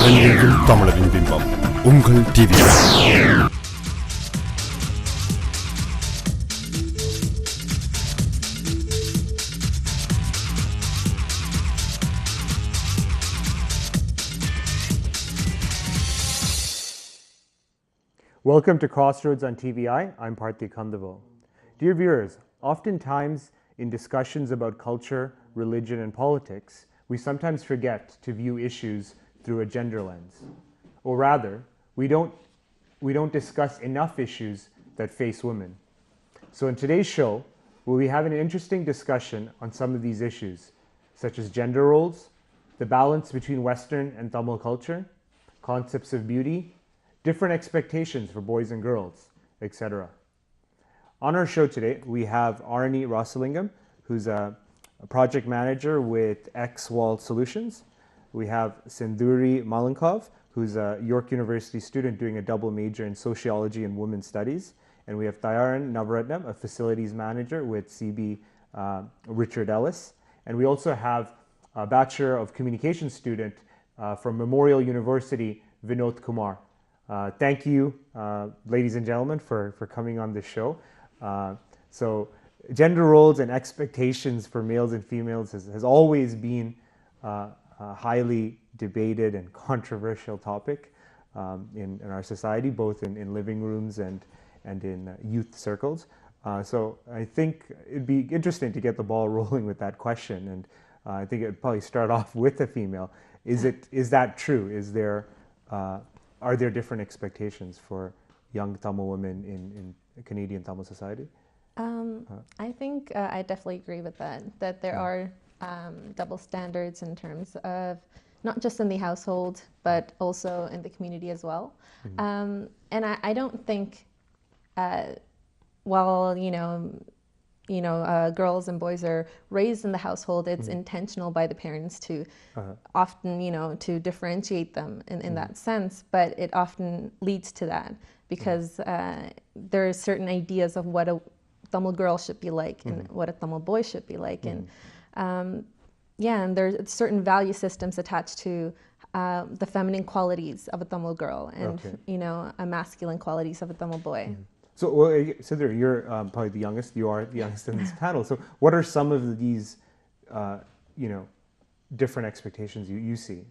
உலகெங்கும் தமிழரின் பிம்பம் உங்கள் TV. Welcome to CrossRoads on TVI. I'm Parthi Kandaval. Dear viewers, oftentimes in discussions about culture, religion, and politics, we sometimes forget to view issues through a gender lens. Or rather, we don't discuss enough issues that face women. So in today's show, we'll be having an interesting discussion on some of these issues, such as gender roles, the balance between Western and Tamil culture, concepts of beauty, different expectations for boys and girls, etc. On our show today, we have Arni Rasalingam, who's a project manager with X-Wall Solutions. We have Sindhuri Malinkov, who's a York University student doing a double major in sociology and women's studies. And we have Thayaran Navaratnam, a facilities manager with CB Richard Ellis. And we also have a Bachelor of Communications student from Memorial University, Vinod Kumar. Thank you, ladies and gentlemen, for coming on this show. So gender roles and expectations for males and females has always been a highly debated and controversial topic in our society, both in living rooms and in youth circles. So I think it'd be interesting to get the ball rolling with that question, and I think it'd probably start off with a female. Is that true? Are there different expectations for young Tamil women in Canadian Tamil society? I think I definitely agree with that there are double standards in terms of not just in the household, but also in the community as well. Mm-hmm. And I don't think, while, girls and boys are raised in the household, it's mm-hmm. intentional by the parents to often, to differentiate them in mm-hmm. that sense, but it often leads to that because there are certain ideas of what a Tamil girl should be like and mm-hmm. what a Tamil boy should be like. Mm-hmm. And and there's certain value systems attached to the feminine qualities of a Tamil girl and, a masculine qualities of a Tamil boy. Mm-hmm. So, Sindhuri, you're probably the youngest. You are the youngest in this panel. So, what are some of these, different expectations you see?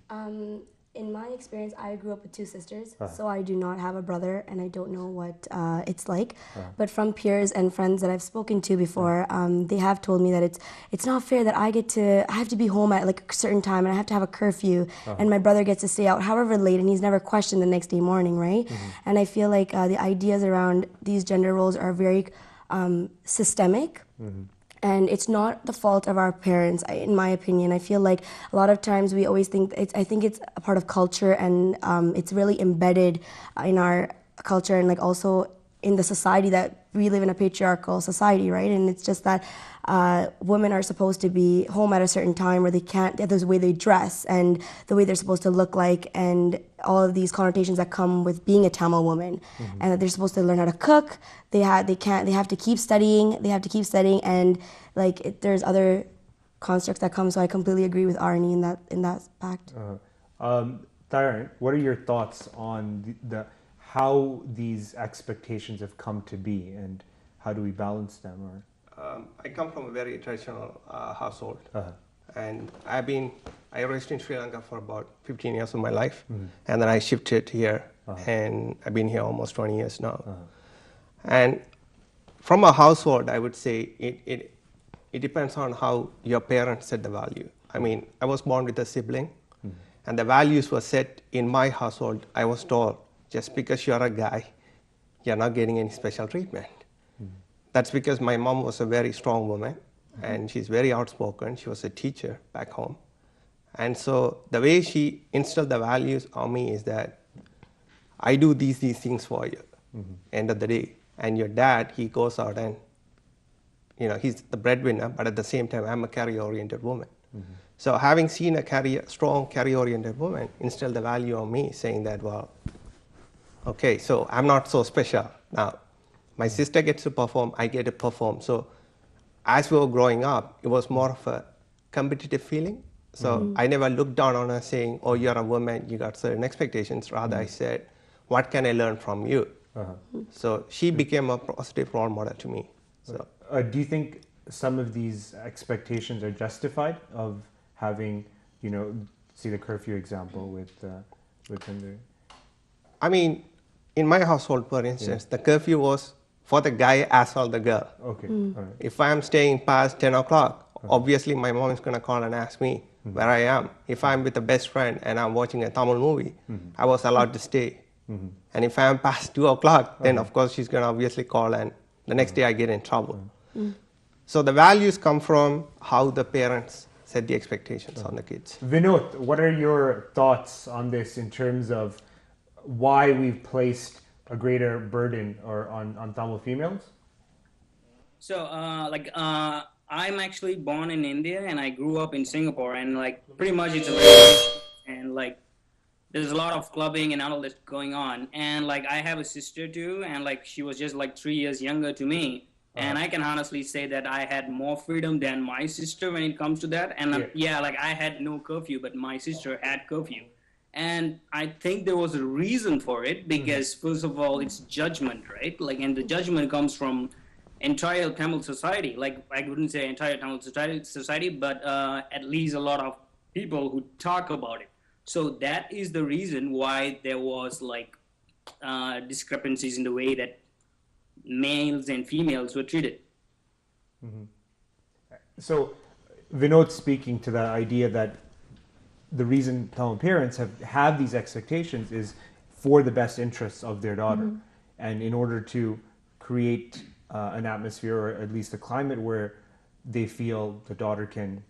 In my experience, I grew up with two sisters, so I do not have a brother, and I don't know what it's like. But from peers and friends that I've spoken to before, they have told me that it's not fair that I have to be home at like a certain time, and I have to have a curfew, and my brother gets to stay out however late, and he's never questioned the next day morning, right? Mm-hmm. And I feel like the ideas around these gender roles are very systemic. Mm-hmm. And it's not the fault of our parents, in my opinion. I feel like a lot of times we always think, I think it's a part of culture, and it's really embedded in our culture and like also in the society that we live in a patriarchal society, right? And it's just that women are supposed to be home at a certain time where they can't, there's the way they dress and the way they're supposed to look like and all of these connotations that come with being a Tamil woman. Mm-hmm. And that they're supposed to learn how to cook, they have to keep studying, and like there's other constructs that come, so I completely agree with Arni in that fact. Thayaran, what are your thoughts on how these expectations have come to be, and how do we balance them? I come from a very traditional household, and I raised in Sri Lanka for about 15 years of my life, and then I shifted here, and I've been here almost 20 years now. And from a household, I would say it depends on how your parents set the value. I mean, I was born with a sibling, and the values were set in my household. I was told, just because you're a guy, you're not getting any special treatment. That's because my mom was a very strong woman, and she's very outspoken. She was a teacher back home. And so the way she instilled the values on me is that I do these things for you, end of the day. And your dad, he goes out and, he's the breadwinner, but at the same time, I'm a career-oriented woman. Mm-hmm. So having seen a strong career-oriented woman instill the value on me, saying that, well, okay, so I'm not so special. Now, my sister gets to perform, I get to perform. So as we were growing up, it was more of a competitive feeling. So I never looked down on her saying, oh, you're a woman, you got certain expectations. Rather, I said, what can I learn from you? So she became a positive role model to me. So Do you think some of these expectations are justified of having, see the curfew example with Hindu? I mean, in my household, for instance, the curfew was for the guy as well the girl. Okay. All right. If I'm staying past 10 o'clock, obviously my mom is going to call and ask me where I am. If I'm with a best friend and I'm watching a Tamil movie, I was allowed to stay. And if I'm past 2 o'clock, then of course she's going to obviously call, and the next day I get in trouble. So the values come from how the parents set the expectations on the kids. Vinod, what are your thoughts on this in terms of why we've placed a greater burden on Tamil females? So, I'm actually born in India and I grew up in Singapore, and pretty much it's a and there's a lot of clubbing and all this going on. And I have a sister too, and she was just 3 years younger to me. And I can honestly say that I had more freedom than my sister when it comes to that. And I had no curfew, but my sister had curfew. And I think there was a reason for it because, first of all, it's judgment, right? And the judgment comes from entire Tamil society. I wouldn't say entire Tamil society, but at least a lot of people who talk about it. So that is the reason why there was discrepancies in the way that males and females were treated. So, Vinod speaking to that idea that the reason Tamil parents have these expectations is for the best interests of their daughter, and in order to create an atmosphere or at least a climate where they feel the daughter can,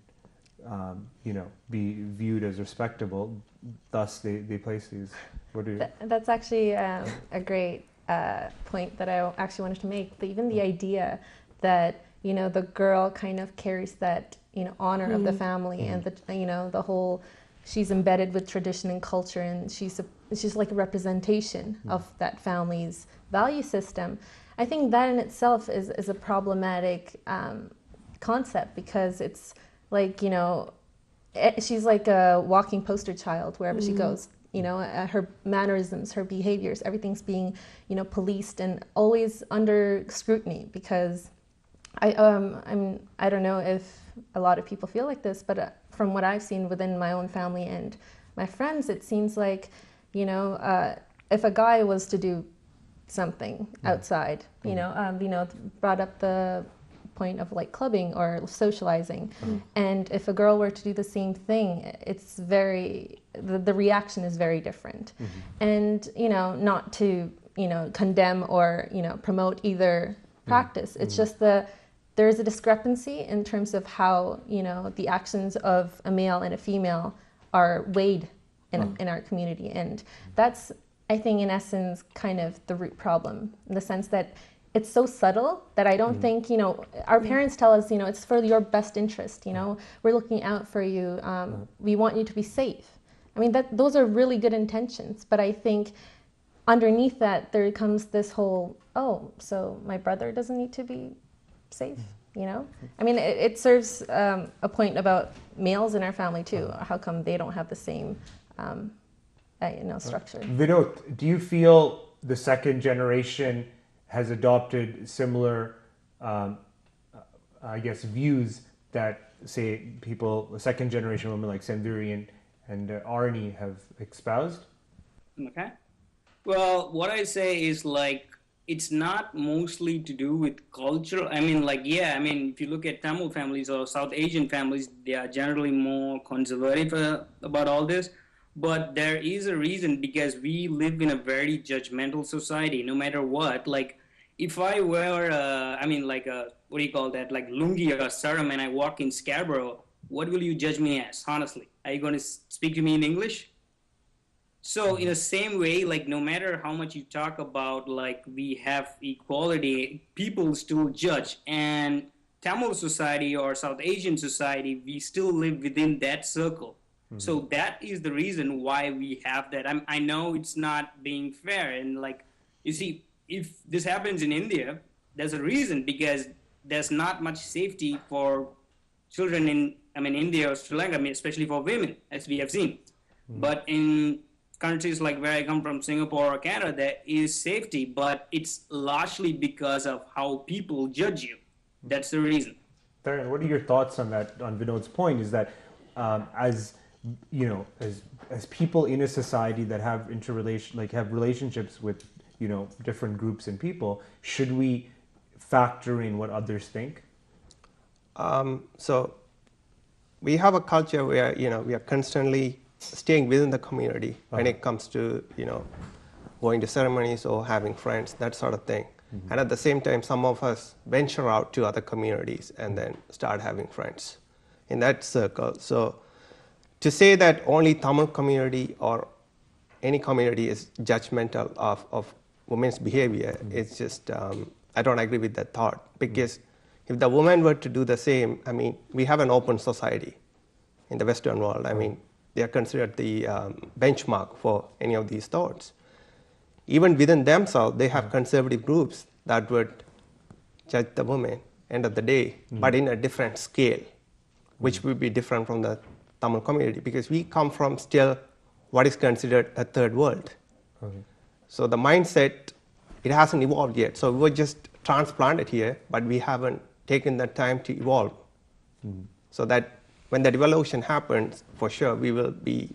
be viewed as respectable. Thus, they place these. That's actually a great point that I actually wanted to make. Even the idea that the girl kind of carries that honor of the family, and the whole, she's embedded with tradition and culture, and she's like a representation of that family's value system. I think that in itself is a problematic concept, because it's she's like a walking poster child wherever she goes. Her mannerisms, her behaviors, everything's being, policed and always under scrutiny. Because I don't know if a lot of people feel like this, but from what I've seen within my own family and my friends, it seems like, if a guy was to do something outside, brought up the point of clubbing or socializing, and if a girl were to do the same thing, it's the reaction is very different. And not to condemn or promote either practice, it's just there is a discrepancy in terms of how the actions of a male and a female are weighed in our community. And that's, I think, in essence, kind of the root problem, in the sense that it's so subtle that I don't think, our parents tell us, it's for your best interest, we're looking out for you, we want you to be safe. I mean, those are really good intentions, but I think underneath that there comes this whole, so my brother doesn't need to be safe, I mean, it serves a point about males in our family too. How come they don't have the same structure? Vinod, do you feel the second generation has adopted similar, views that, say, second generation women like Senduri and Arnie have espoused? Okay. Well, what I say is it's not mostly to do with culture. I mean, if you look at Tamil families or South Asian families, they are generally more conservative about all this. But there is a reason, because we live in a very judgmental society, no matter what. If I wear, what do you call that, lungi or saram, and I walk in Scarborough, what will you judge me as, honestly? Are you going to speak to me in English? So in the same way, no matter how much you talk about, we have equality, people still judge. And Tamil society or South Asian society, we still live within that circle. So that is the reason why we have that. I know it's not being fair. And you see, if this happens in India, there's a reason, because there's not much safety for children in I mean, India or Sri Lanka, I mean, especially for women, as we have seen. But in countries like where I come from, Singapore or Canada, there is safety, but it's largely because of how people judge you. That's the reason. Tarun, what are your thoughts on that? On Vinod's point, is that as you know, as people in a society that have have relationships with different groups and people, should we factor in what others think? So we have a culture where we are constantly staying within the community when it comes to going to ceremonies or having friends, that sort of thing. And at the same time, some of us venture out to other communities and then start having friends in that circle. So to say that only Tamil community or any community is judgmental of women's behavior, it's just, I don't agree with that thought, because if the women were to do the same, I mean, we have an open society in the Western world. I mean, they are considered the benchmark for any of these thoughts. Even within themselves, they have conservative groups that would judge the women, end of the day, but in a different scale, which would be different from the Tamil community, because we come from still what is considered a third world. Okay. So the mindset, it hasn't evolved yet. So we were just transplanted here, but we haven't taken the time to evolve. So that when that evolution happens, for sure, we will be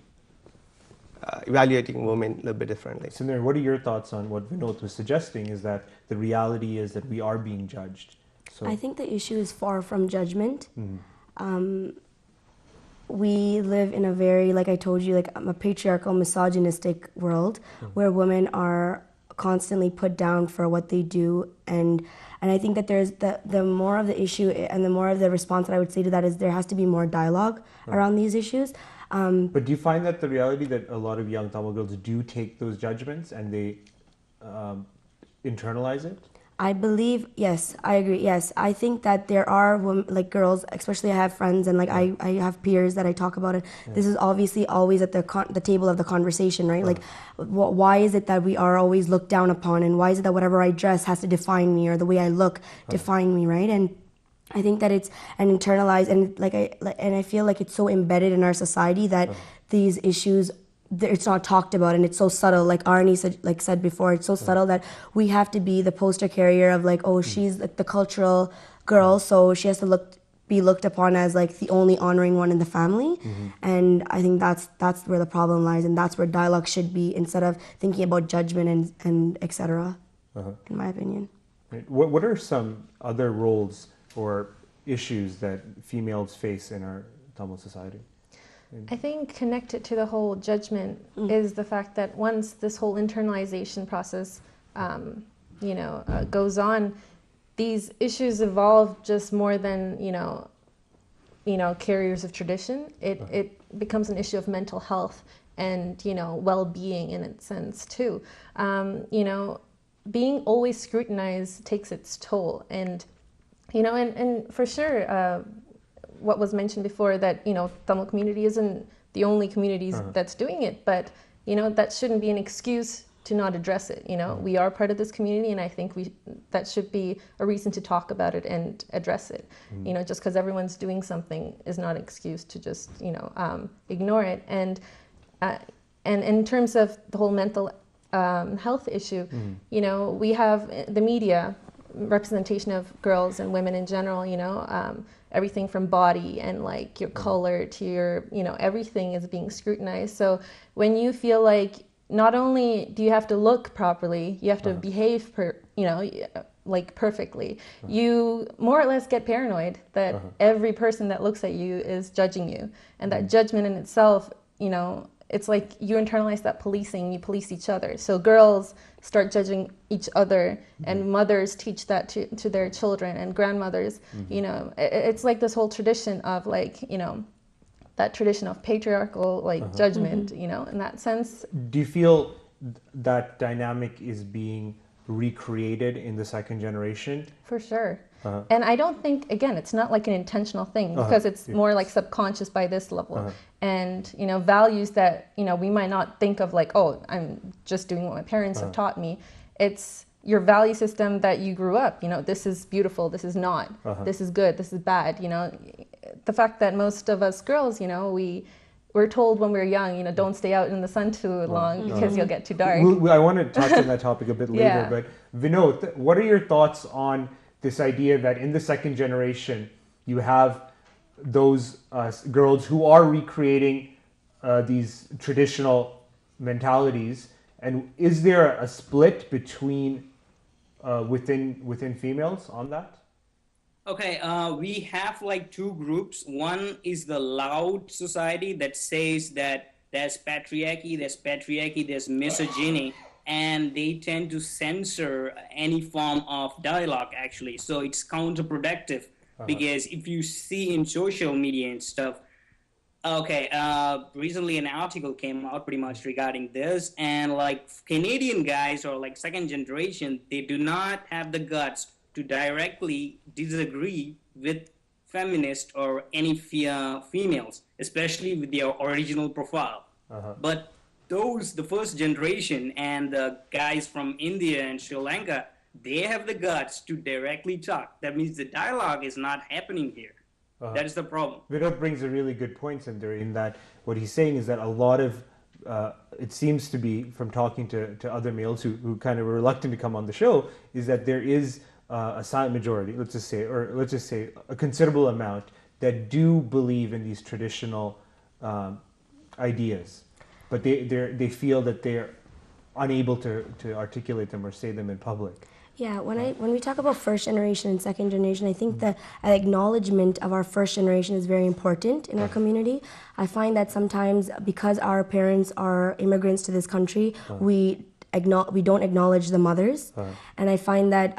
evaluating women a little bit differently. So, what are your thoughts on what Vinod was suggesting, is that the reality is that we are being judged? So I think the issue is far from judgment. We live in a very, like I told you, like a patriarchal, misogynistic world where women are constantly put down for what they do, and I think that there's the more of the issue and the more of the response that I would say to that is there has to be more dialogue around these issues. But do you find that the reality that a lot of young Tamil girls do take those judgments and they internalize it? I believe, yes, I agree, yes. I think that there are women, like girls, especially I have friends and like I have peers that I talk about it. This is obviously always at the table of the conversation, right? Like, why is it that we are always looked down upon, and why is it that whatever I dress has to define me, or the way I look define me, right? And I think that it's an internalized, and I feel like it's so embedded in our society that these issues, it's not talked about, and it's so subtle. Like Arnie said before, it's so subtle that we have to be the poster carrier of like, oh, she's like the cultural girl, so she has to be looked upon as like the only honoring one in the family. And I think that's where the problem lies, and that's where dialogue should be, instead of thinking about judgment and etc. In my opinion. What are some other roles or issues that females face in our Tamil society? I think connected to the whole judgment is the fact that once this whole internalization process, goes on, these issues evolve just more than carriers of tradition. It becomes an issue of mental health and well-being in a sense too. Being always scrutinized takes its toll, and for sure. What was mentioned before, that Tamil community isn't the only communities that's doing it, but that shouldn't be an excuse to not address it. We are part of this community, and I think that should be a reason to talk about it and address it. Just because everyone's doing something is not an excuse to just ignore it. And in terms of the whole mental health issue, we have the media representation of girls and women in general, everything from body and like your color to your, everything is being scrutinized. So when you feel like not only do you have to look properly, you have to behave perfectly, you more or less get paranoid that every person that looks at you is judging you. And that judgment in itself, it's like you internalize that policing, you police each other. So girls start judging each other, and mothers teach that to their children, and grandmothers. It's like this whole tradition of like, that tradition of patriarchal judgment, in that sense. Do you feel that dynamic is being recreated in the second generation? For sure. And I don't think, again, it's not like an intentional thing, because it's more like subconscious by this level. And, values that, we might not think of like, oh, I'm just doing what my parents have taught me. It's your value system that you grew up, this is beautiful, this is not, this is good, this is bad, the the fact that most of us girls, we're told when we're young, don't stay out in the sun too long because you'll get too dark. I want to touch on that topic a bit later, but Vinod, what are your thoughts on this idea that in the second generation you have those girls who are recreating these traditional mentalities, and is there a split between within females on that? Okay, we have like two groups. One is the loud society that says that there's patriarchy, there's misogyny, and they tend to censor any form of dialogue, actually. So it's counterproductive because if you see in social media and stuff, okay, recently an article came out pretty much regarding this, and like Canadian guys or like second generation, they do not have the guts to directly disagree with feminists or any females, especially with their original profile. But the first generation and the guys from India and Sri Lanka, they have the guts to directly talk. That means the dialogue is not happening here. That is the problem. Vinod brings a really good point, Sundar, in that what he's saying is that a lot of, it seems to be, from talking to other males who kind of were reluctant to come on the show, is that there is a silent majority, let's just say a considerable amount that do believe in these traditional ideas, but they feel that they're unable to articulate them or say them in public. Yeah, when we talk about first generation and second generation, I think that an acknowledgement of our first generation is very important in our community. I find that sometimes because our parents are immigrants to this country, we don't acknowledge the mothers, and I find that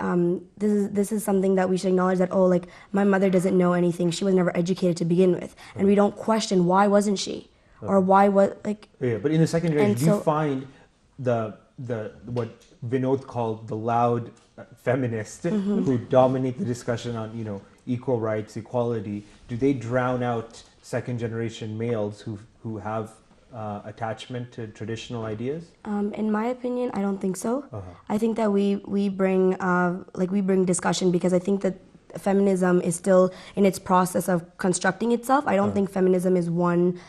this is something that we should acknowledge, that like my mother doesn't know anything, she was never educated to begin with, and we don't question why wasn't she, or why was like. Yeah, but in the second generation, do you find the what Vinod called the loud feminists who dominate the discussion on equal rights, equality? Do they drown out second generation males who have attachment to traditional ideas? In my opinion, I don't think so. I think that we bring discussion, because I think that feminism is still in its process of constructing itself. I don't think feminism is one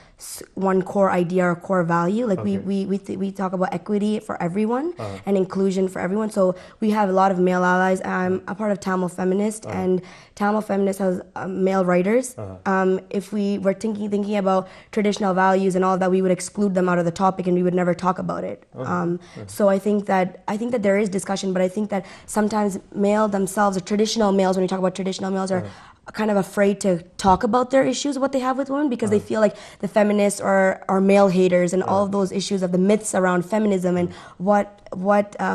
core idea or core value. Like we talk about equity for everyone and inclusion for everyone. So we have a lot of male allies. I'm a part of Tamil Feminist, and Tamil Feminist has male writers. If we were thinking about traditional values and all that, we would exclude them out of the topic and we would never talk about it. So I think that there is discussion, but I think that sometimes male themselves, or traditional males, when we talk about traditional males, are kind of afraid to talk about their issues, what they have with women, because they feel like the feminists are male haters, and all of those issues of the myths around feminism and what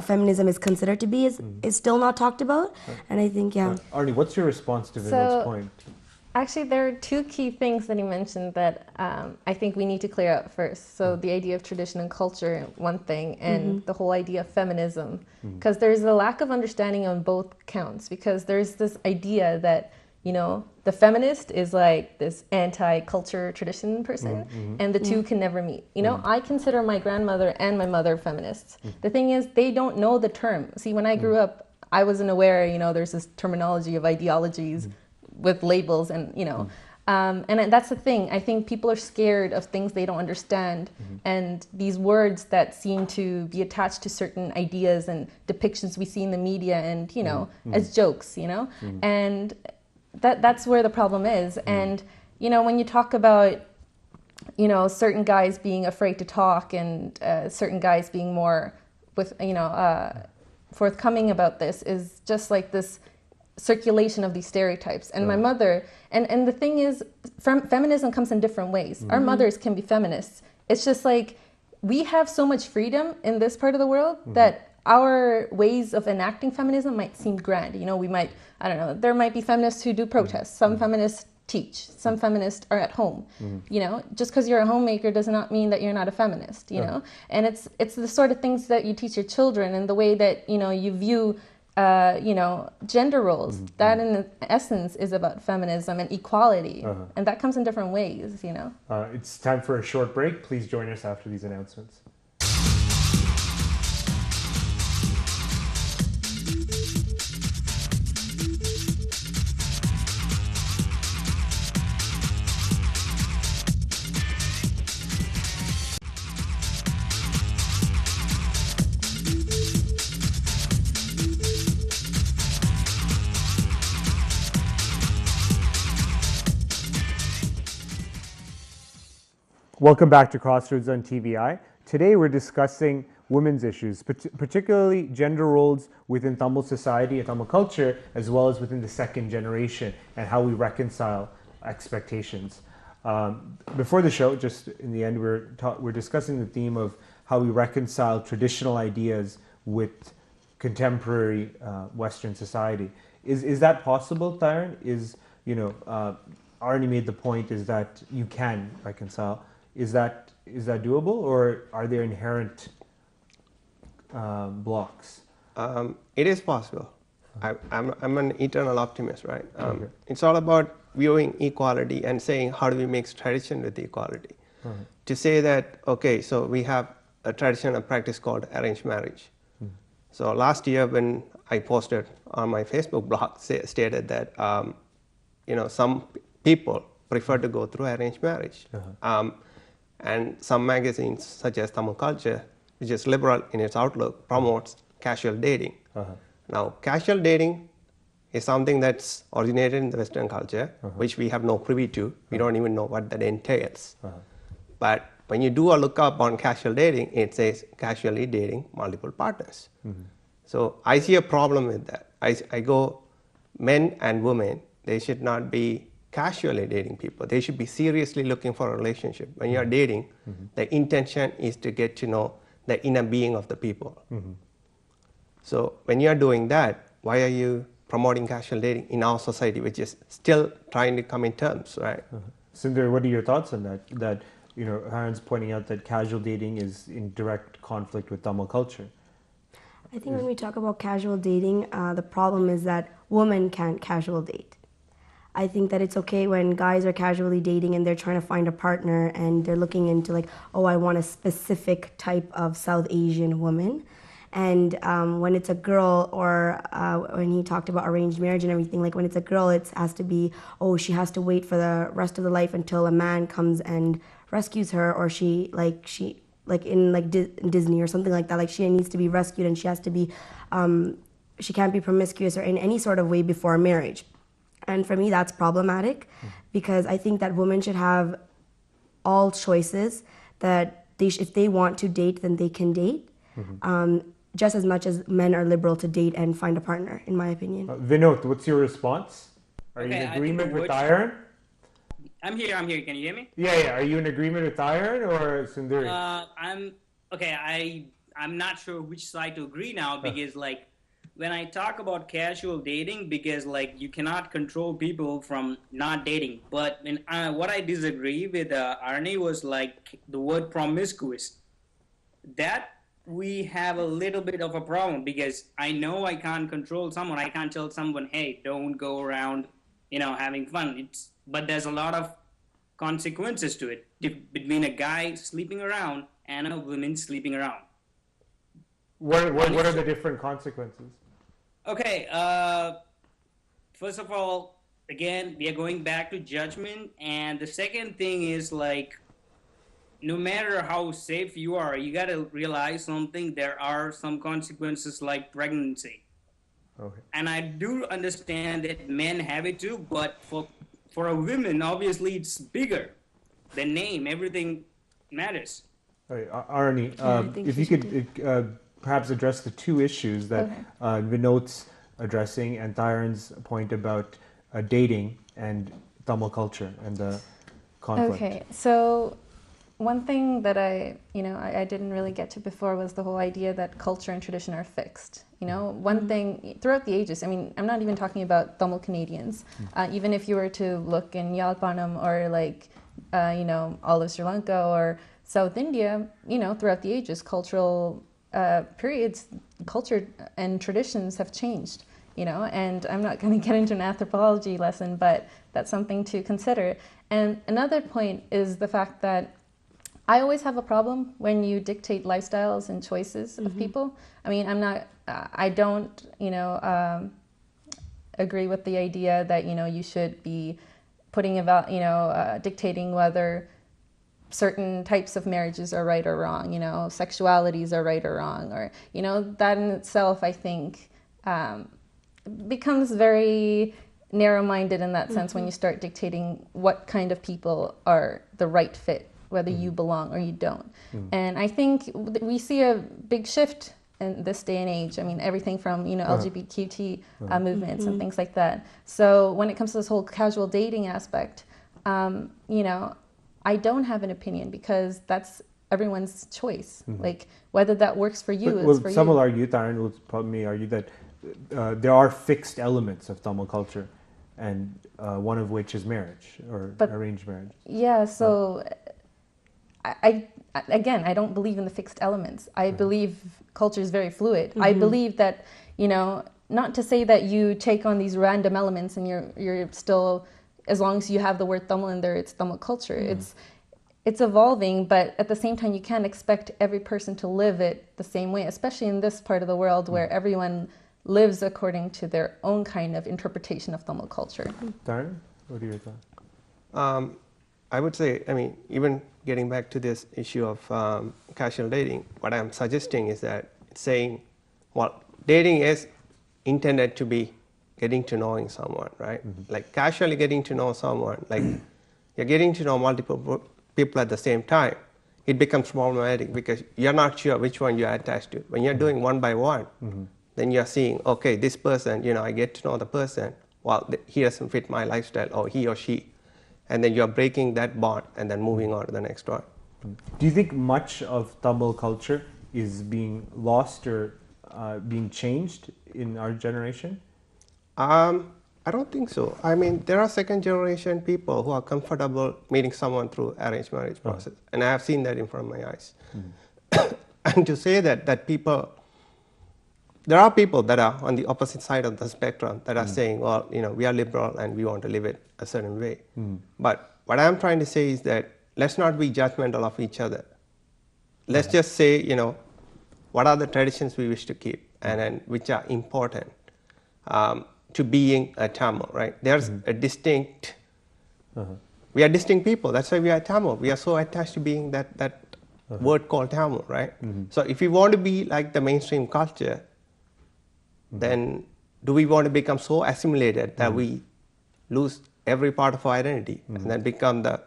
feminism is considered to be is still not talked about. And I think, Arnie, what's your response to Vinod's point? Actually, there are two key things that he mentioned that I think we need to clear up first. So the idea of tradition and culture, one thing, and the whole idea of feminism, because there's a lack of understanding on both counts, because there's this idea that the feminist is like this anti-culture tradition person, and the two can never meet. I consider my grandmother and my mother feminists. The thing is, they don't know the term. See, when I grew up, I wasn't aware, there's this terminology of ideologies with labels, and, and that's the thing. I think people are scared of things they don't understand, and these words that seem to be attached to certain ideas and depictions we see in the media and, as jokes, and that's where the problem is. And when you talk about certain guys being afraid to talk, and certain guys being more with forthcoming about this, is just like this circulation of these stereotypes. And my mother, and the thing is, feminism comes in different ways. Our mothers can be feminists. It's just like we have so much freedom in this part of the world that our ways of enacting feminism might seem grand. We might, I don't know, there might be feminists who do protests. Some feminists teach. Some feminists are at home. Just because you're a homemaker does not mean that you're not a feminist, And it's the sort of things that you teach your children, and the way that, you view gender roles. That in essence is about feminism and equality. And that comes in different ways, It's time for a short break. Please join us after these announcements. Welcome back to CrossRoads on TVI. Today we're discussing women's issues, particularly gender roles within Tamil society and Tamil culture, as well as within the second generation, and how we reconcile expectations. Before the show, just in the end, we're discussing the theme of how we reconcile traditional ideas with contemporary Western society. Is that possible, Tyron? Arnie made the point is that you can reconcile. Is that doable, or are there inherent blocks? It is possible. I'm an eternal optimist, right? It's all about viewing equality and saying how do we mix tradition with equality. To say that, okay, so we have a tradition, a practice called arranged marriage. So last year when I posted on my Facebook blog, stated that some people prefer to go through arranged marriage. And some magazines, such as Tamil Culture, which is liberal in its outlook, promotes casual dating. Now, casual dating is something that's originated in the Western culture, which we have no privy to. We don't even know what that entails. But when you do a lookup on casual dating, it says casually dating multiple partners. So I see a problem with that. I go, men and women, they should not be casually dating people. They should be seriously looking for a relationship. When you are dating, the intention is to get to know the inner being of the people. So when you are doing that, why are you promoting casual dating in our society, which is still trying to come in terms, right? Sundar, what are your thoughts on that? That, Haran's pointing out that casual dating is in direct conflict with Tamil culture. I think when we talk about casual dating, the problem is that women can't casual date. I think that it's okay when guys are casually dating and they're trying to find a partner and they're looking into like, oh, I want a specific type of South Asian woman. And when it's a girl, or when he talked about arranged marriage and everything, like when it's a girl, it has to be, oh, she has to wait for the rest of the life until a man comes and rescues her, or she in Disney or something like that, like she needs to be rescued and she has to be, she can't be promiscuous or in any sort of way before marriage. And for me, that's problematic because I think that women should have all choices, that if they want to date, then they can date, just as much as men are liberal to date and find a partner, in my opinion. Vinod, what's your response? Are you in agreement with Tyron? I'm here. Can you hear me? Yeah. Are you in agreement with Tyron or Sundari? I'm not sure which side to agree now because when I talk about casual dating, because you cannot control people from not dating. But what I disagree with Arnie was the word promiscuous. That we have a little bit of a problem because I know I can't control someone. I can't tell someone, hey, don't go around, having fun. But there's a lot of consequences to it between a guy sleeping around and a woman sleeping around. What are the different consequences? Okay, first of all, again, we are going back to judgment. And the second thing is no matter how safe you are, you got to realize something. There are some consequences like pregnancy. Okay. And I do understand that men have it too, but for a woman, obviously it's bigger. The name, everything matters. Right, Arnie, if you could perhaps address the two issues that Vinod's addressing and Tyron's point about dating and Tamil culture and the conflict. Okay, so one thing that I didn't really get to before was the whole idea that culture and tradition are fixed. One thing throughout the ages, I'm not even talking about Tamil Canadians. Even if you were to look in Yalpanam or all of Sri Lanka or South India, throughout the ages, cultural periods, culture and traditions have changed. And I'm not going to get into an anthropology lesson, but that's something to consider. And another point is the fact that I always have a problem when you dictate lifestyles and choices of people. I don't, agree with the idea that, you should be putting about, dictating whether certain types of marriages are right or wrong, sexualities are right or wrong, or, that in itself, I think, becomes very narrow-minded in that sense when you start dictating what kind of people are the right fit whether you belong or you don't. And I think we see a big shift in this day and age. I mean, everything from, LGBTQT movements and things like that. So when it comes to this whole casual dating aspect, I don't have an opinion because that's everyone's choice. Like, whether that works for you is for you. Some will argue, Taran will probably argue that there are fixed elements of Tamil culture, and one of which is marriage or arranged marriage. Yeah, so I don't believe in the fixed elements. I believe culture is very fluid. I believe that, not to say that you take on these random elements and you're still, as long as you have the word Tamil in there, it's Tamil culture. It's evolving, but at the same time, you can't expect every person to live it the same way, especially in this part of the world where everyone lives according to their own kind of interpretation of Tamil culture. Taran, what are your thoughts? I would say, even getting back to this issue of casual dating, what I'm suggesting is that it's saying, well, dating is intended to be getting to knowing someone, right? Like casually getting to know someone, like you're getting to know multiple people at the same time. It becomes problematic because you're not sure which one you're attached to. When you're doing one by one, then you're seeing, okay, this person, I get to know the person. Well, he doesn't fit my lifestyle, or he or she. And then you're breaking that bond and then moving on to the next one. Do you think much of Tamil culture is being lost or being changed in our generation? I don't think so. There are second generation people who are comfortable meeting someone through arranged marriage process. And I have seen that in front of my eyes. And to say that people, there are people that are on the opposite side of the spectrum that are saying, well, we are liberal and we want to live it a certain way. But what I'm trying to say is that let's not be judgmental of each other. Let's just say, what are the traditions we wish to keep and which are important to being a Tamil, right? There's a distinct, we are distinct people. That's why we are Tamil. We are so attached to being that word called Tamil, right? So if we want to be like the mainstream culture, then do we want to become so assimilated that we lose every part of our identity and then become the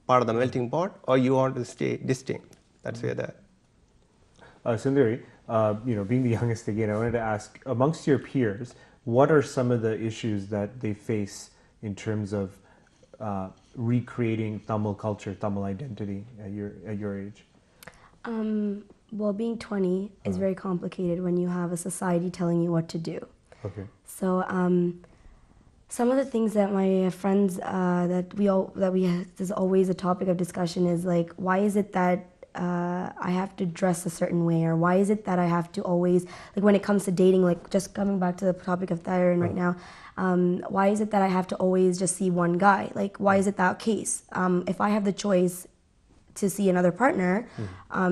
part of the melting pot, or you want to stay distinct? That's where that. Sundari, being the youngest again, I wanted to ask, amongst your peers, what are some of the issues that they face in terms of recreating Tamil culture, Tamil identity at your age? Well, being 20 is very complicated when you have a society telling you what to do. Okay. So some of the things that my friends there's always a topic of discussion is like, why is it that I have to dress a certain way, or why is it that I have to always, like when it comes to dating, like just coming back to the topic of Thailand right now, why is it that I have to always just see one guy? Like, why is it that case? If I have the choice to see another partner,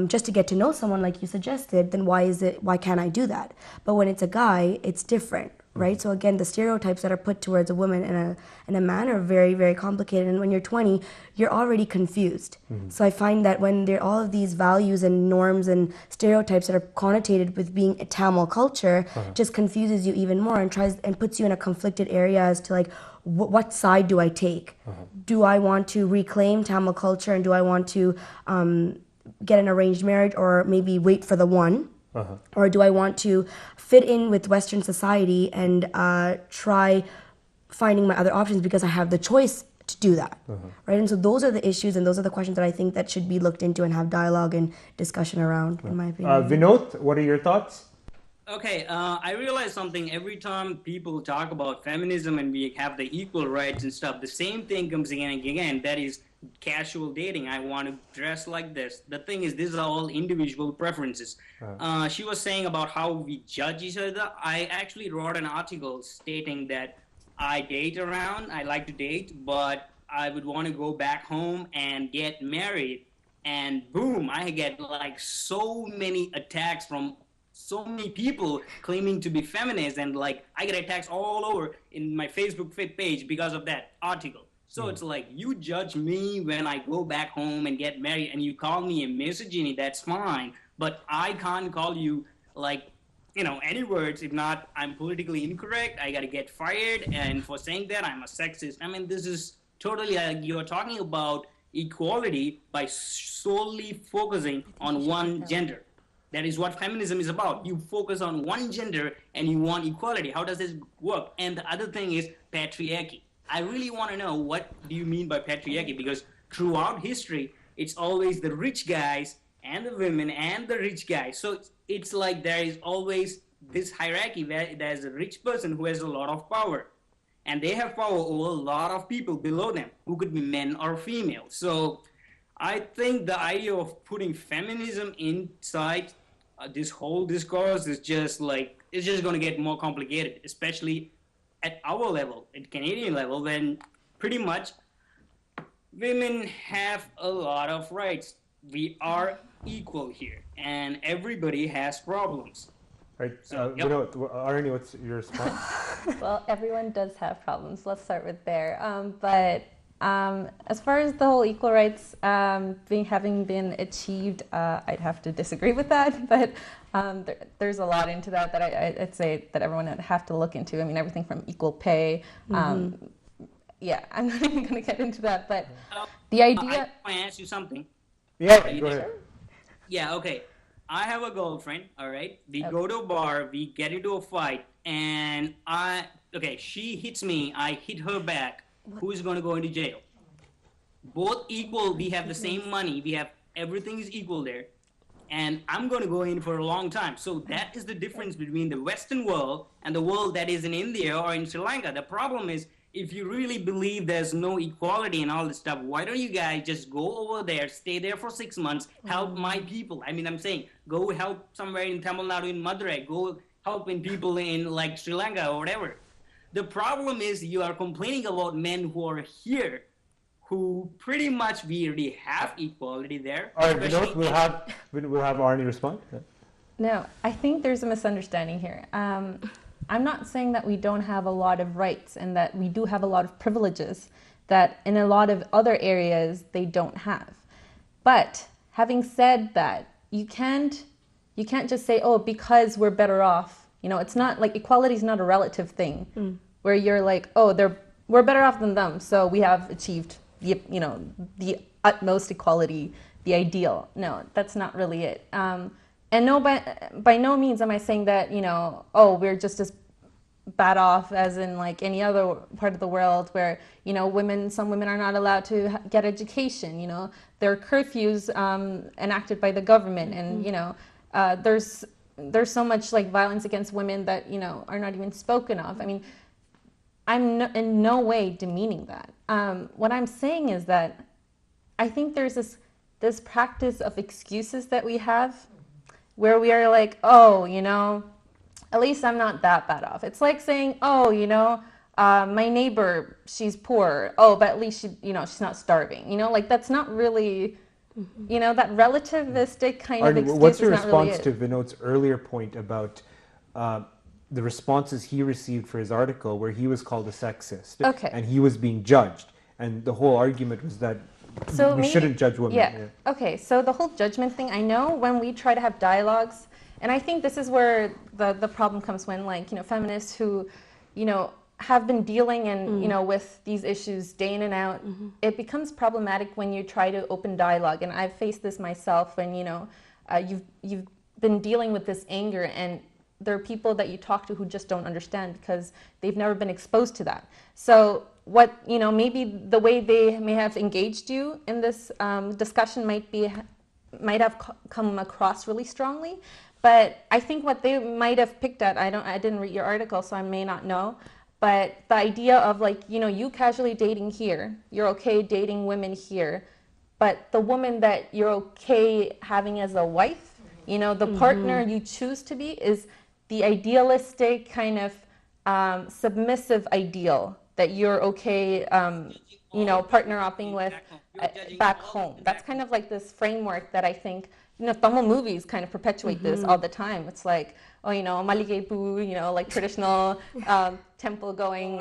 just to get to know someone like you suggested, then why can't I do that? But when it's a guy, it's different, right? So again, the stereotypes that are put towards a woman and a man are very, very complicated. And when you're 20, you're already confused. So I find that when there are all of these values and norms and stereotypes that are connotated with being a Tamil culture, just confuses you even more and puts you in a conflicted area as to like, what side do I take? Do I want to reclaim Tamil culture, and do I want to get an arranged marriage, or maybe wait for the one? Or do I want to fit in with Western society and try finding my other options because I have the choice to do that, right? And so those are the issues and those are the questions that I think that should be looked into and have dialogue and discussion around, in my opinion. Vinod, what are your thoughts? Okay, I realize something. Every time people talk about feminism and we have the equal rights and stuff, the same thing comes again and again. That is casual dating. I want to dress like this. The thing is, these are all individual preferences. She was saying about how we judge each other. I actually wrote an article stating that I date around, I like to date, but I would want to go back home and get married. And boom, I get like so many attacks from so many people claiming to be feminist, and like I get attacks all over in my Facebook page because of that article. So it's like, you judge me when I go back home and get married, and you call me a misogynist, that's fine. But I can't call you like, any words. If not, I'm politically incorrect. I got to get fired. And for saying that, I'm a sexist. I mean, this is totally, you're talking about equality by solely focusing on one gender. That is what feminism is about. You focus on one gender and you want equality. How does this work? And the other thing is patriarchy. I really want to know, what do you mean by patriarchy? Because throughout history, it's always the rich guys and the women and the rich guys. So it's like there is always this hierarchy where there's a rich person who has a lot of power. And they have power over a lot of people below them, who could be men or female. So I think the idea of putting feminism inside this whole discourse is just like, it's just going to get more complicated, especially at our level, at Canadian level, when pretty much women have a lot of rights. We are equal here, and everybody has problems. Right. So, yep. Arnie, what's your response? Well, everyone does have problems. Let's start with there. But as far as the whole equal rights having been achieved, I'd have to disagree with that. But there's a lot into that I'd say that everyone would have to look into. I mean, everything from equal pay. Yeah, I'm not even going to get into that. But the idea. I want to ask you something. Yeah, go ahead. Yeah, okay. I have a girlfriend, all right? We go to a bar, we get into a fight, and she hits me, I hit her back. Who's going to go into jail? Both equal, we have the same money, we have everything is equal there, and I'm going to go in for a long time. So that is the difference between the Western world and the world that is in India or in Sri Lanka. The problem is, if you really believe there's no equality and all this stuff, why don't you guys just go over there, stay there for 6 months, help my people? I mean, I'm saying, go help somewhere in Tamil Nadu, in Madurai, go helping people in like Sri Lanka or whatever. The problem is you are complaining about men who are here, who pretty much we already have equality there. All right, Vinod, we'll have Arnie respond. Yeah. No, I think there's a misunderstanding here. I'm not saying that we don't have a lot of rights and that we do have a lot of privileges that in a lot of other areas they don't have. But having said that, you can't just say, oh, because we're better off. You know, it's not like equality is not a relative thing where you're like, oh, we're better off than them, so we have achieved the utmost equality, the ideal. No, that's not really it. And no, by no means am I saying that, oh, we're just as bad off as in like any other part of the world where, some women are not allowed to get education, there are curfews enacted by the government and, there's so much like violence against women that, are not even spoken of. I mean, I'm in no way demeaning that. What I'm saying is that I think there's this practice of excuses that we have where we are like, oh, at least I'm not that bad off. It's like saying, oh, my neighbor, she's poor. Oh, but at least she's not starving. Like that's not really, that relativistic kind of excuse. What's your is not really response to Vinod's earlier point about the responses he received for his article where he was called a sexist and he was being judged? And the whole argument was that we shouldn't judge women. Yeah. Okay, so the whole judgment thing, I know when we try to have dialogues, and I think this is where the problem comes when, like, feminists who, have been dealing and, with these issues day in and out, it becomes problematic when you try to open dialogue. And I've faced this myself when, you've been dealing with this anger and there are people that you talk to who just don't understand because they've never been exposed to that. So what, maybe the way they may have engaged you in this discussion might have come across really strongly. But I think what they might have picked at, I didn't read your article, so I may not know. But the idea of like, you casually dating here, you're okay dating women here, but the woman that you're okay having as a wife, the partner you choose to be is the idealistic kind of submissive ideal that you're okay, partner upping with back home. That's kind of like this framework that I think, Tamil movies kind of perpetuate this all the time. It's like, oh, maligepu, like traditional temple-going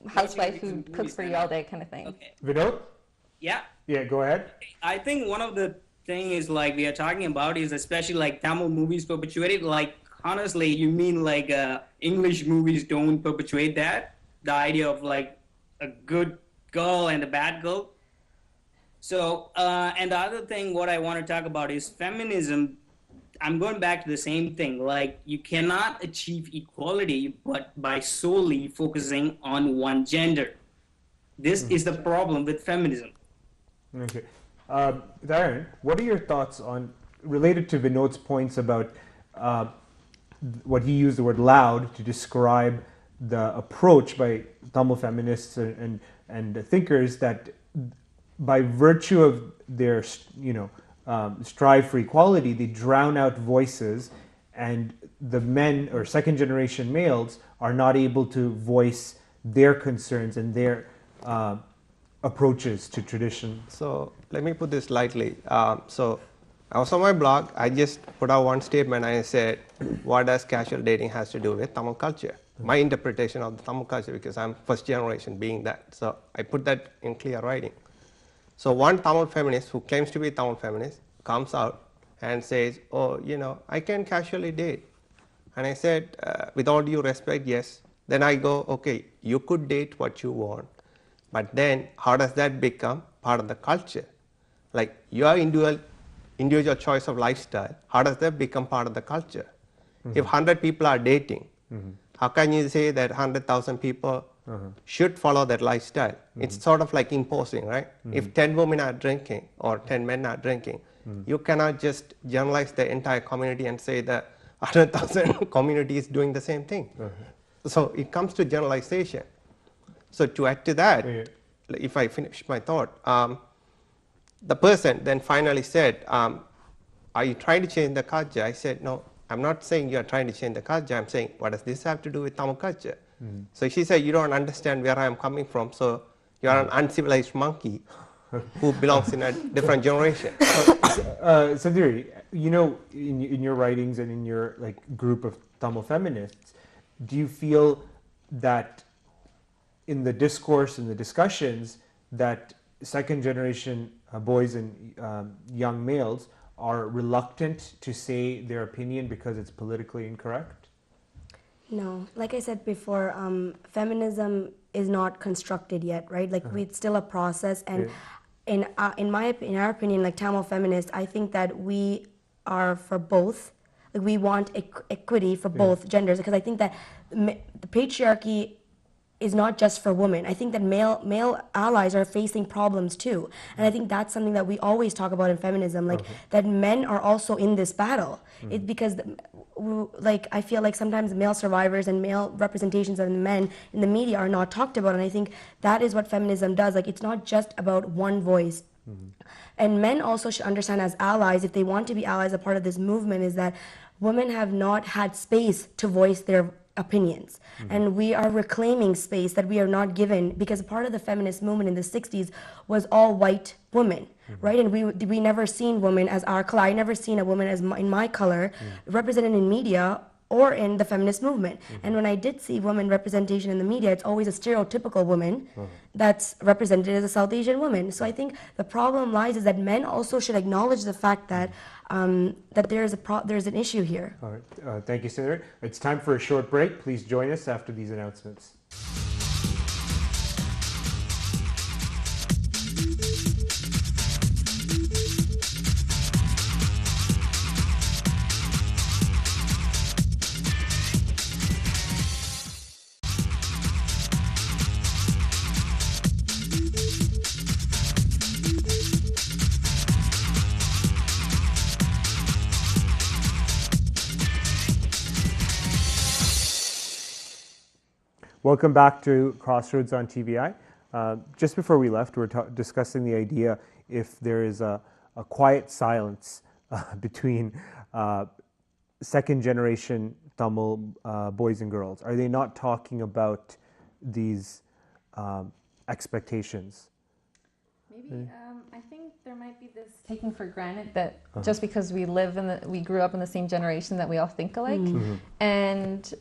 housewife who cooks for you all day kind of thing. Okay. Vinod? Yeah. Yeah, go ahead. I think one of the thing is like we are talking about is especially like Tamil movies perpetuated. Like honestly, you mean like English movies don't perpetuate that? The idea of like a good girl and a bad girl? So, and the other thing, what I want to talk about is feminism. I'm going back to the same thing. Like, you cannot achieve equality but by solely focusing on one gender. This is the problem with feminism. Okay. Darren, what are your thoughts on, related to Vinod's points about what he used the word loud to describe the approach by Tamil feminists and thinkers that by virtue of their, strive for equality, they drown out voices, and the men or second generation males are not able to voice their concerns and their approaches to tradition. So let me put this lightly. So I was on my blog. I just put out one statement. I said, "What does casual dating has to do with Tamil culture?" My interpretation of the Tamil culture, because I'm first generation being that. So I put that in clear writing. So one Tamil feminist who claims to be a Tamil feminist comes out and says, "Oh, I can casually date." And I said, with all due respect, yes. Then I go, okay, you could date what you want, but then how does that become part of the culture? Like your individual choice of lifestyle, how does that become part of the culture? If 100 people are dating, how can you say that 100,000 people should follow that lifestyle? It's sort of like imposing, right? If 10 women are drinking or 10 men are drinking, you cannot just generalize the entire community and say that 100,000 community is doing the same thing. So it comes to generalization. So to add to that, if I finish my thought, the person then finally said, "Are you trying to change the culture?" I said, "No, I'm not saying you are trying to change the culture. I'm saying, what does this have to do with Tamil culture?" So she said, "You don't understand where I am coming from, so you are an uncivilized monkey who belongs in a different generation." Sandhuri, in your writings and in your group of Tamil feminists, do you feel that in the discourse and the discussions that second generation boys and young males are reluctant to say their opinion because it's politically incorrect? No, like I said before, feminism is not constructed yet, right? Like it's still a process, and in our opinion, like Tamil feminists, I think that we are for both. Like we want equity for both genders, because I think that the patriarchy is not just for women. I think that male allies are facing problems too, and I think that's something that we always talk about in feminism, like that men are also in this battle. It's because I feel like sometimes male survivors and male representations of men in the media are not talked about, and I think that is what feminism does. Like it's not just about one voice. And men also should understand, as allies, if they want to be allies, a part of this movement is that women have not had space to voice their opinions, and we are reclaiming space that we are not given, because part of the feminist movement in the 60s was all white women, right? And we never seen women as our color. I never seen a woman as in my color represented in media or in the feminist movement. And when I did see women representation in the media, it's always a stereotypical woman that's represented as a South Asian woman. So I think the problem lies is that men also should acknowledge the fact that that there's an issue here. All right. Thank you, Senator. It's time for a short break. Please join us after these announcements. Welcome back to CrossRoads on TVI. Just before we left, we were discussing the idea if there is a quiet silence between second generation Tamil boys and girls. Are they not talking about these expectations? Maybe I think there might be this taking for granted that just because we grew up in the same generation that we all think alike, and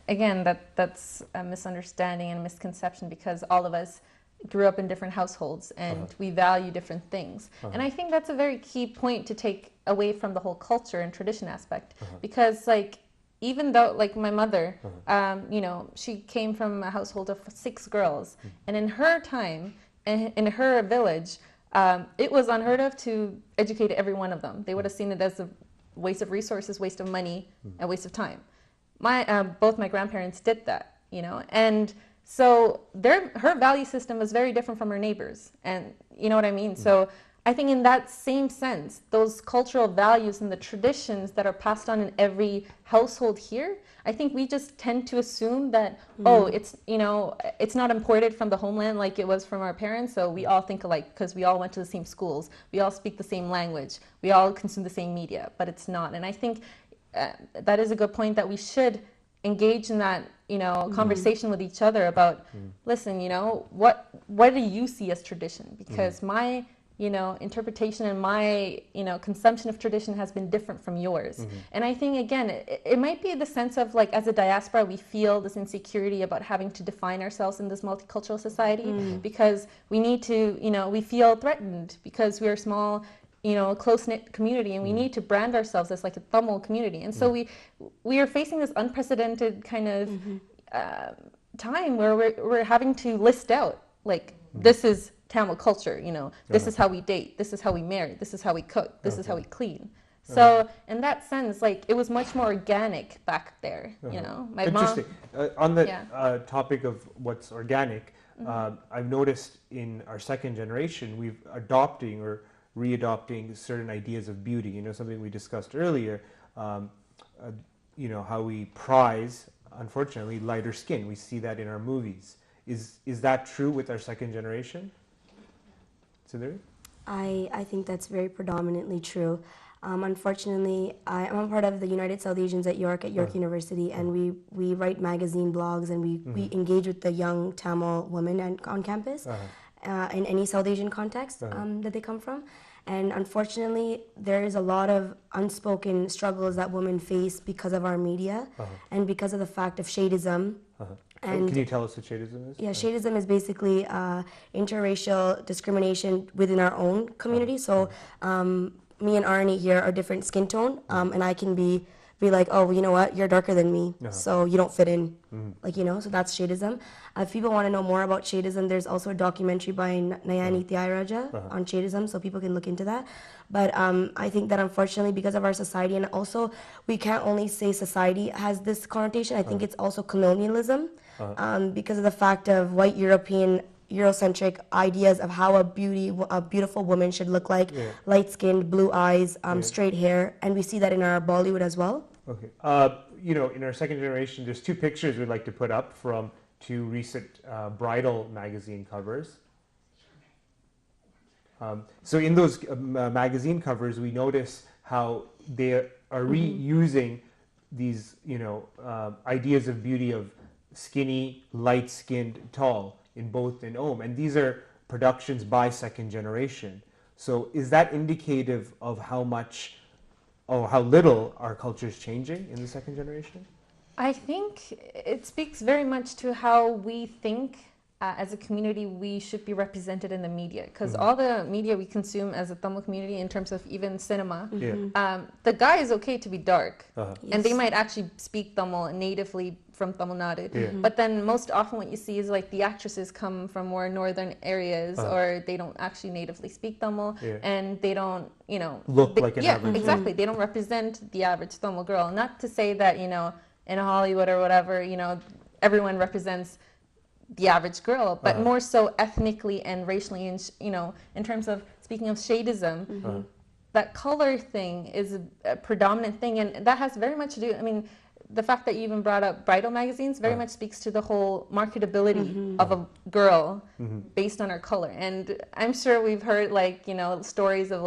again that's a misunderstanding and misconception, because all of us grew up in different households and we value different things, and I think that's a very key point to take away from the whole culture and tradition aspect, because even though my mother, she came from a household of 6 girls, and in her time, in her village, it was unheard of to educate every one of them. They would have seen it as a waste of resources, waste of money, and waste of time. Both my grandparents did that, and so her value system was very different from her neighbors, and you know what I mean? So I think in that same sense, those cultural values and the traditions that are passed on in every household here, I think we just tend to assume that, it's not imported from the homeland like it was from our parents, so we all think alike because we all went to the same schools, we all speak the same language, we all consume the same media, but it's not. And I think that is a good point, that we should engage in that, conversation with each other about, listen, what do you see as tradition? Because my interpretation and my, consumption of tradition has been different from yours. And I think, again, it might be the sense of, like, as a diaspora, we feel this insecurity about having to define ourselves in this multicultural society because we need to, we feel threatened because we're a small, close-knit community, and we need to brand ourselves as like a Tamil community. And so we are facing this unprecedented kind of time where we're having to list out, like, this is Tamil culture, this is how we date, this is how we marry, this is how we cook, this is how we clean. So in that sense, like, it was much more organic back there, My Interesting. On the topic of what's organic, I've noticed in our second generation, we've adopting or readopting certain ideas of beauty, something we discussed earlier, how we prize, unfortunately, lighter skin. We see that in our movies. Is that true with our second generation? I think that's very predominantly true. Unfortunately, I'm a part of the United South Asians at York University, and we write magazine blogs, and we engage with the young Tamil women on campus in any South Asian context that they come from. And unfortunately, there is a lot of unspoken struggles that women face because of our media and because of the fact of shadism. And can you tell us what shadism is? Yeah, shadism is basically interracial discrimination within our own community. So me and Arnie here are different skin tone, and I can be like, oh, you know what, you're darker than me, so you don't fit in, so that's shadism. If people want to know more about shadism, there's also a documentary by Nayani Thiaraja on shadism, so people can look into that. But I think that unfortunately, because of our society, and also we can't only say society has this connotation, I think it's also colonialism, because of the fact of white Eurocentric ideas of how a beautiful woman should look like, light-skinned, blue eyes, straight hair, and we see that in our Bollywood as well. Okay. In our second generation, there's two pictures we'd like to put up from two recent bridal magazine covers. So in those magazine covers, we notice how they are reusing these, ideas of beauty of skinny, light-skinned, tall in Om, and these are productions by second generation. So is that indicative of how much or how little our culture is changing in the second generation? I think it speaks very much to how we think as a community we should be represented in the media, because all the media we consume as a Tamil community, in terms of even cinema, the guy is okay to be dark, and they might actually speak Tamil natively from Tamil Nadu, but then most often what you see is like the actresses come from more northern areas, or they don't actually natively speak Tamil, and they don't, look like an average. Exactly. They don't represent the average Tamil girl. Not to say that, in Hollywood or whatever, everyone represents the average girl, but more so ethnically and racially, and in terms of, speaking of shadism, that color thing is a predominant thing, and that has very much to do, the fact that you even brought up bridal magazines very much speaks to the whole marketability of a girl based on her color. And I'm sure we've heard stories of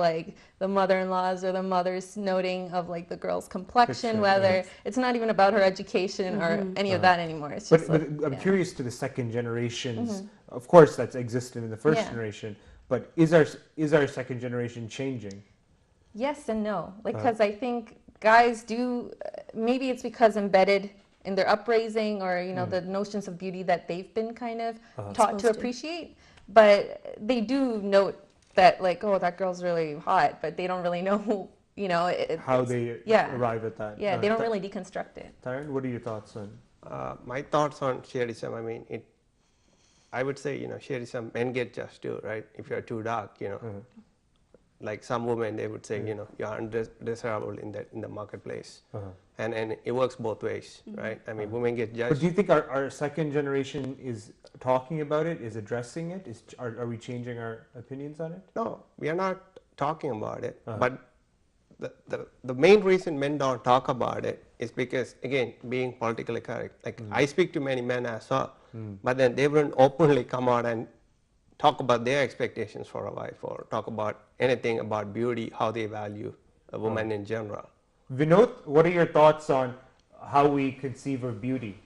the mother-in-laws or the mothers noting of the girl's complexion, whether it's not even about her education or any of that anymore. It's just but I'm curious to the second generations. Of course, that's existed in the first generation, but is our second generation changing? Yes and no, because I think guys do, maybe it's because embedded in their upraising or the notions of beauty that they've been kind of taught to appreciate, but they do note that oh, that girl's really hot, but they don't really know how they arrive at that. They don't really deconstruct it. Taryn, what are your thoughts on? My thoughts on shadism, I would say, shadism, men get judged too, right? If you're too dark, like some women, they would say, you're undesirable in the marketplace. And it works both ways, right? I mean, women get judged. But do you think our second generation is talking about it, is addressing it? Are we changing our opinions on it? No, we are not talking about it. But the main reason men don't talk about it is because, again, being politically correct. Like, I speak to many men as well, but then they wouldn't openly come out and talk about their expectations for a wife or talk about anything about beauty, how they value a woman in general. Vinod, what are your thoughts on how we conceive of beauty?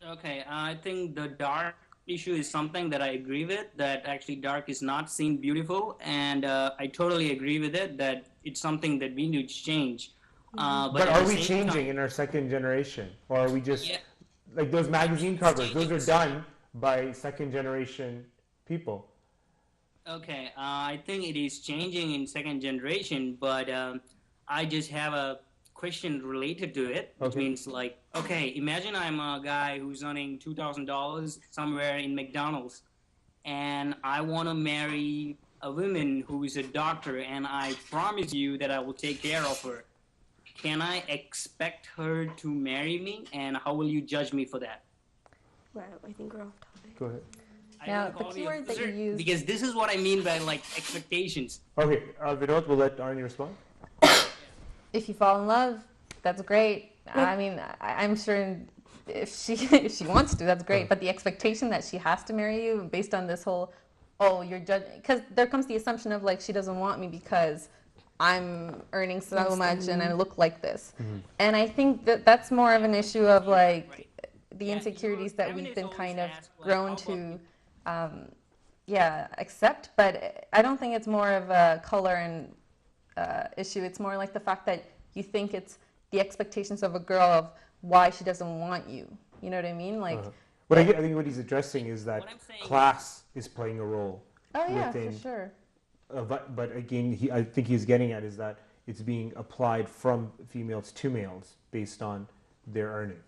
Okay, I think the dark issue is something that I agree with, that actually dark is not seen beautiful, and I totally agree with it, that it's something that we need to change. But are we changing in our second generation? Or are we just, like those magazine covers, those are done by second generation people? Okay, I think it is changing in second generation, but I just have a question related to it, which means like, okay, imagine I'm a guy who's earning $2,000 somewhere in McDonald's, and I want to marry a woman who is a doctor, and I promise you that I will take care of her. Can I expect her to marry me, and how will you judge me for that? Wow, I think we're off topic. Go ahead. Now, the keyword that you use... Because this is what I mean by, like, expectations. Okay, Vinod, we'll let Arnie respond. If you fall in love, that's great. I mean, I'm sure if she wants to, that's great. But the expectation that she has to marry you based on this whole, you're judging, because there comes the assumption of like she doesn't want me because I'm earning so much and I look like this. And I think that that's more of an issue of like the insecurities that we've been kind of grown to, accept. But I don't think it's more of a color and issue. It's more like the fact that you think it's the expectations of a girl of why she doesn't want you. You know what I mean? Like, But I think what he's addressing is that class is playing a role. oh yeah, within, for sure. But again, I think he's getting at is that it's being applied from females to males based on their earning.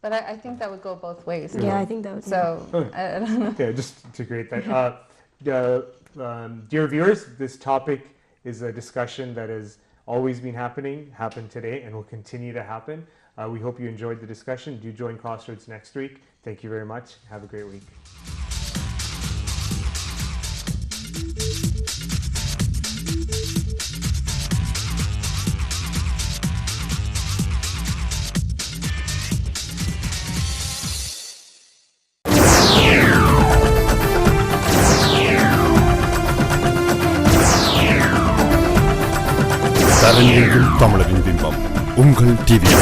But I think that would go both ways. Yeah, I think that would. So, I don't know. Okay, just to create that. Dear viewers, this topic is a discussion that has always been happened today, and will continue to happen. We hope you enjoyed the discussion. Do join CrossRoads next week. Thank you very much. Have a great week. தமிழரின் பிம்பம் உங்கள் TV.